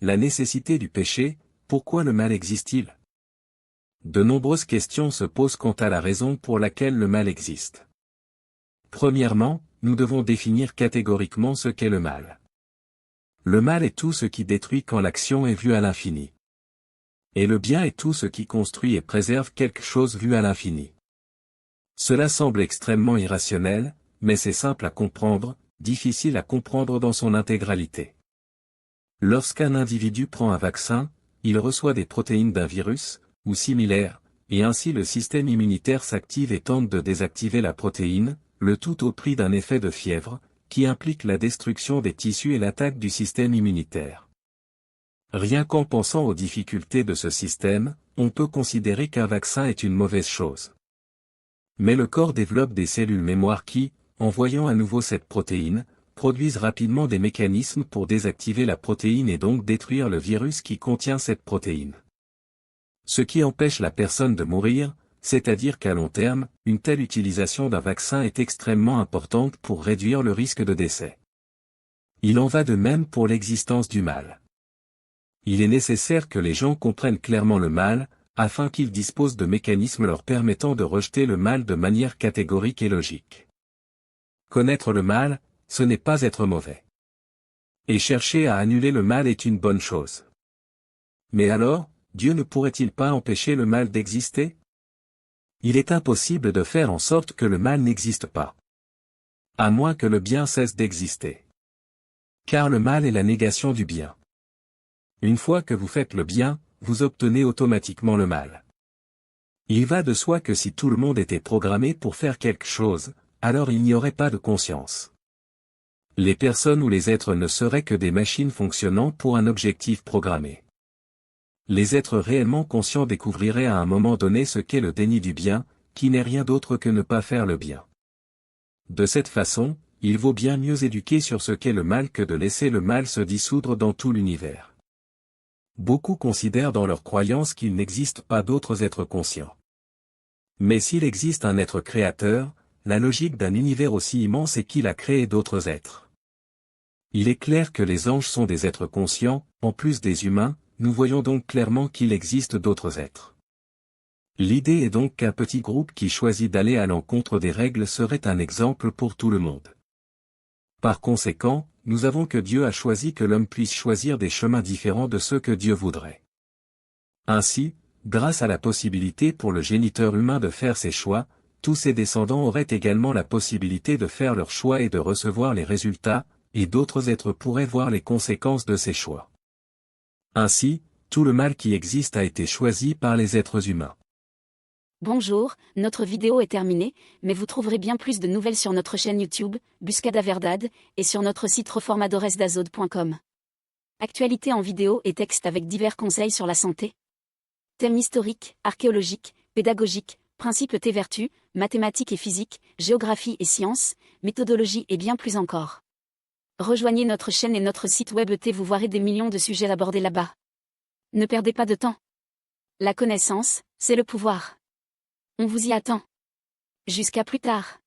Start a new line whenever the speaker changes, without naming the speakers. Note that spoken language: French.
La nécessité du péché, pourquoi le mal existe-t-il? De nombreuses questions se posent quant à la raison pour laquelle le mal existe. Premièrement, nous devons définir catégoriquement ce qu'est le mal. Le mal est tout ce qui détruit quand l'action est vue à l'infini. Et le bien est tout ce qui construit et préserve quelque chose vu à l'infini. Cela semble extrêmement irrationnel, mais c'est simple à comprendre, difficile à comprendre dans son intégralité. Lorsqu'un individu prend un vaccin, il reçoit des protéines d'un virus, ou similaires, et ainsi le système immunitaire s'active et tente de désactiver la protéine, le tout au prix d'un effet de fièvre, qui implique la destruction des tissus et l'attaque du système immunitaire. Rien qu'en pensant aux difficultés de ce système, on peut considérer qu'un vaccin est une mauvaise chose. Mais le corps développe des cellules mémoire qui, en voyant à nouveau cette protéine, produisent rapidement des mécanismes pour désactiver la protéine et donc détruire le virus qui contient cette protéine. Ce qui empêche la personne de mourir, c'est-à-dire qu'à long terme, une telle utilisation d'un vaccin est extrêmement importante pour réduire le risque de décès. Il en va de même pour l'existence du mal. Il est nécessaire que les gens comprennent clairement le mal, afin qu'ils disposent de mécanismes leur permettant de rejeter le mal de manière catégorique et logique. Connaître le mal, ce n'est pas être mauvais. Et chercher à annuler le mal est une bonne chose. Mais alors, Dieu ne pourrait-il pas empêcher le mal d'exister? Il est impossible de faire en sorte que le mal n'existe pas. À moins que le bien cesse d'exister. Car le mal est la négation du bien. Une fois que vous faites le bien, vous obtenez automatiquement le mal. Il va de soi que si tout le monde était programmé pour faire quelque chose, alors il n'y aurait pas de conscience. Les personnes ou les êtres ne seraient que des machines fonctionnant pour un objectif programmé. Les êtres réellement conscients découvriraient à un moment donné ce qu'est le déni du bien, qui n'est rien d'autre que ne pas faire le bien. De cette façon, il vaut bien mieux éduquer sur ce qu'est le mal que de laisser le mal se dissoudre dans tout l'univers. Beaucoup considèrent dans leur croyance qu'il n'existe pas d'autres êtres conscients. Mais s'il existe un être créateur, la logique d'un univers aussi immense est qu'il a créé d'autres êtres. Il est clair que les anges sont des êtres conscients, en plus des humains, nous voyons donc clairement qu'il existe d'autres êtres. L'idée est donc qu'un petit groupe qui choisit d'aller à l'encontre des règles serait un exemple pour tout le monde. Par conséquent, nous avons que Dieu a choisi que l'homme puisse choisir des chemins différents de ceux que Dieu voudrait. Ainsi, grâce à la possibilité pour le géniteur humain de faire ses choix, tous ses descendants auraient également la possibilité de faire leurs choix et de recevoir les résultats, et d'autres êtres pourraient voir les conséquences de ces choix. Ainsi, tout le mal qui existe a été choisi par les êtres humains.
Bonjour, notre vidéo est terminée, mais vous trouverez bien plus de nouvelles sur notre chaîne YouTube, Buscada Verdad, et sur notre site reformadoresdazode.com. Actualité en vidéo et texte avec divers conseils sur la santé. Thèmes historiques, archéologiques, pédagogiques, principes et vertus, mathématiques et physique, géographie et sciences, méthodologie et bien plus encore. Rejoignez notre chaîne et notre site web et vous verrez des millions de sujets abordés là-bas. Ne perdez pas de temps. La connaissance, c'est le pouvoir. On vous y attend. Jusqu'à plus tard.